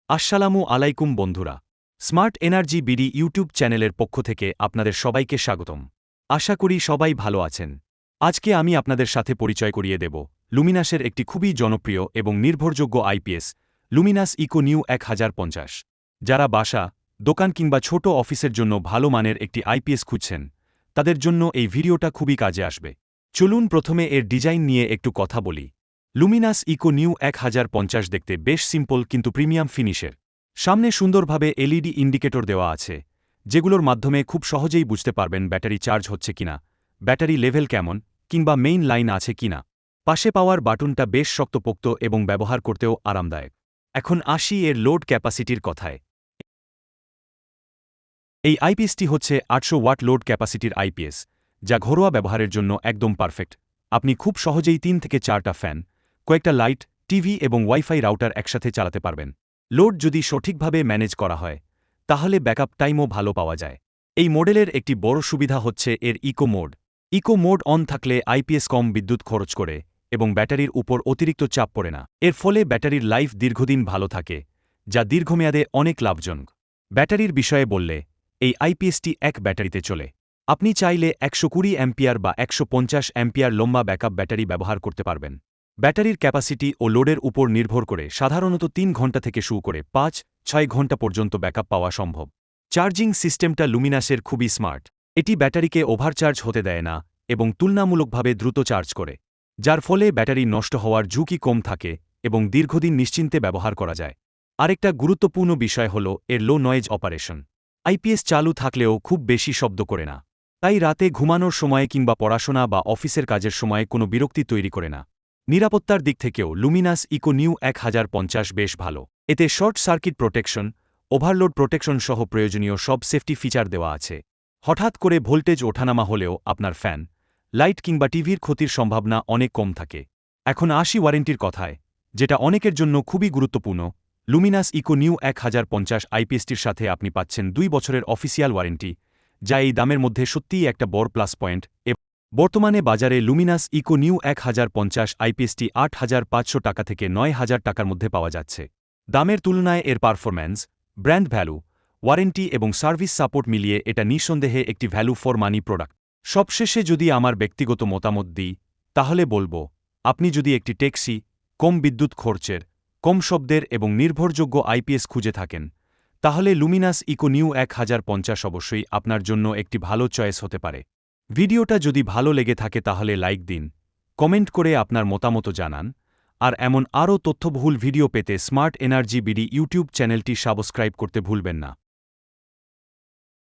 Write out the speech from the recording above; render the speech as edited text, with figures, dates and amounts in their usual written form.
আসসালামু আলাইকুম বন্ধুরা, স্মার্ট এনার্জি বিডি ইউটিউব চ্যানেলের পক্ষ থেকে আপনাদের সবাইকে স্বাগতম। আশা করি সবাই ভালো আছেন। আজকে আমি আপনাদের সাথে পরিচয় করিয়ে দেব লুমিনাসের একটি খুবই জনপ্রিয় এবং নির্ভরযোগ্য আইপিএস, লুমিনাস ইকো নিউ 1050। যারা বাসা, দোকান কিংবা ছোট অফিসের জন্য ভালো মানের একটি আইপিএস খুঁজছেন, তাদের জন্য এই ভিডিওটা খুবই কাজে আসবে। চলুন প্রথমে এর ডিজাইন নিয়ে একটু কথা বলি। লুমিনাস ইকো নিউ 1050 দেখতে বেশ সিম্পল কিন্তু প্রিমিয়াম ফিনিশের। সামনে সুন্দরভাবে এলইডি ইন্ডিকেটর দেওয়া আছে, যেগুলোর মাধ্যমে খুব সহজেই বুঝতে পারবেন ব্যাটারি চার্জ হচ্ছে কিনা, ব্যাটারি লেভেল কেমন, কিংবা মেইন লাইন আছে কিনা। পাশে পাওয়ার বাটনটা বেশ শক্তপোক্ত এবং ব্যবহার করতেও আরামদায়ক। এখন আসি এর লোড ক্যাপাসিটির কথায়। এই আইপিএসটি হচ্ছে 800 ওয়াট লোড ক্যাপাসিটির আইপিএস, যা ঘরোয়া ব্যবহারের জন্য একদম পারফেক্ট। আপনি খুব সহজেই 3 থেকে 4টা ফ্যান, কয়েকটা লাইট, টিভি এবং ওয়াইফাই রাউটার একসাথে চালাতে পারবেন। লোড যদি সঠিকভাবে ম্যানেজ করা হয়, তাহলে ব্যাকআপ টাইমও ভালো পাওয়া যায়। এই মডেলের একটি বড় সুবিধা হচ্ছে এর eco mode. Eco mode on থাকলে আইপিএস কম বিদ্যুৎ খরচ করে এবং ব্যাটারির উপর অতিরিক্ত চাপ পড়ে না। এর ফলে ব্যাটারির লাইফ দীর্ঘদিন ভালো থাকে, যা দীর্ঘমেয়াদে অনেক লাভজনক। ব্যাটারির বিষয়ে বললে, এই আইপিএসটি এক ব্যাটারিতে চলে। আপনি চাইলে 120 অ্যাম্পিয়ার বা 150 অ্যাম্পিয়ার লম্বা ব্যাকআপ ব্যাটারি ব্যবহার করতে পারবেন। ব্যাটারির ক্যাপাসিটি ও লোডের উপর নির্ভর করে সাধারণত 3 ঘন্টা থেকে শুরু করে 5-6 ঘন্টা পর্যন্ত ব্যাকআপ পাওয়া সম্ভব। চার্জিং সিস্টেমটা লুমিনাসের খুবই স্মার্ট। এটি ব্যাটারিকে ওভারচার্জ হতে দেয় না এবং তুলনামূলকভাবে দ্রুত চার্জ করে, যার ফলে ব্যাটারি নষ্ট হওয়ার ঝুঁকি কম থাকে এবং দীর্ঘদিন নিশ্চিন্তে ব্যবহার করা যায়। আরেকটা গুরুত্বপূর্ণ বিষয় হল এর লো নয়েজ অপারেশন। আইপিএস চালু থাকলেও খুব বেশি শব্দ করে না, তাই রাতে ঘুমানোর সময় কিংবা পড়াশোনা বা অফিসের কাজের সময় কোনো বিরক্তি তৈরি করে না। নিরাপত্তার দিক থেকেও লুমিনাস ইকো নিউ 1050 বেশ ভালো। এতে short circuit protection, overload protection সহ প্রয়োজনীয় সব সেফটি ফিচার দেওয়া আছে। হঠাৎ করে ভোল্টেজ ওঠানামা হলেও আপনার ফ্যান, লাইট কিংবা টিভির ক্ষতির সম্ভাবনা অনেক কম থাকে। এখন আসি ওয়ারেন্টির কথায়, যেটা অনেকের জন্য খুবই গুরুত্বপূর্ণ। লুমিনাস ইকো নিউ 1050 আইপিএসটির সাথে আপনি পাচ্ছেন 2 বছরের অফিসিয়াল ওয়ারেন্টি, যা এই দামের মধ্যে সত্যিই একটা বড় প্লাস পয়েন্ট। বর্তমানে বাজারে লুমিনাস ইকো নিউ 1050 আইপিএসটি 8,500 টাকা থেকে 9,000 টাকার মধ্যে পাওয়া যাচ্ছে। দামের তুলনায় এর পারফরম্যান্স, ব্র্যান্ড ভ্যালু, ওয়ারেন্টি এবং সার্ভিস সাপোর্ট মিলিয়ে এটা নিঃসন্দেহে একটি ভ্যালু ফর মানি প্রোডাক্ট। সবশেষে যদি আমার ব্যক্তিগত মতামত দিই, তাহলে বলব, আপনি যদি একটি টেকসি, কম বিদ্যুৎ খরচের, কম শব্দের এবং নির্ভরযোগ্য আইপিএস খুঁজে থাকেন, তাহলে লুমিনাস ইকো নিউ 1050 অবশ্যই আপনার জন্য একটি ভালো চয়েস হতে পারে। ভিডিওটা যদি ভালো লেগে থাকে তাহলে লাইক দিন, কমেন্ট করে আপনার মতামত জানান, আর এমন আরও তথ্যবহুল ভিডিও পেতে স্মার্ট এনার্জি বিডি ইউটিউব চ্যানেলটি সাবস্ক্রাইব করতে ভুলবেন না।